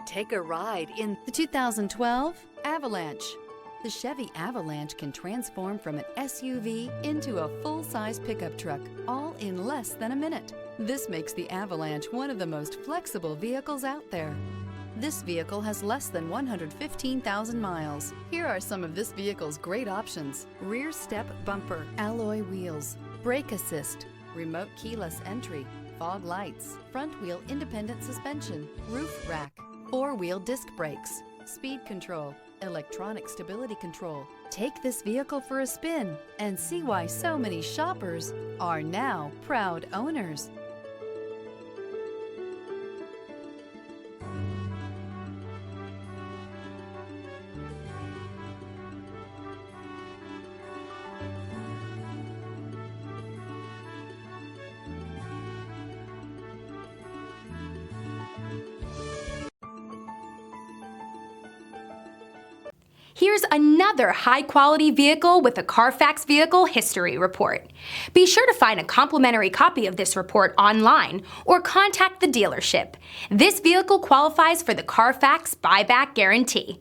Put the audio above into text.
Take a ride in the 2012 Avalanche. The Chevy Avalanche can transform from an SUV into a full-size pickup truck, all in less than a minute. This makes the Avalanche one of the most flexible vehicles out there. This vehicle has less than 115,000 miles. Here are some of this vehicle's great options: rear step bumper, alloy wheels, brake assist, remote keyless entry, fog lights, front wheel independent suspension, roof rack, four-wheel disc brakes, speed control, electronic stability control. Take this vehicle for a spin and see why so many shoppers are now proud owners. Here's another high-quality vehicle with a Carfax Vehicle History Report. Be sure to find a complimentary copy of this report online or contact the dealership. This vehicle qualifies for the Carfax Buyback Guarantee.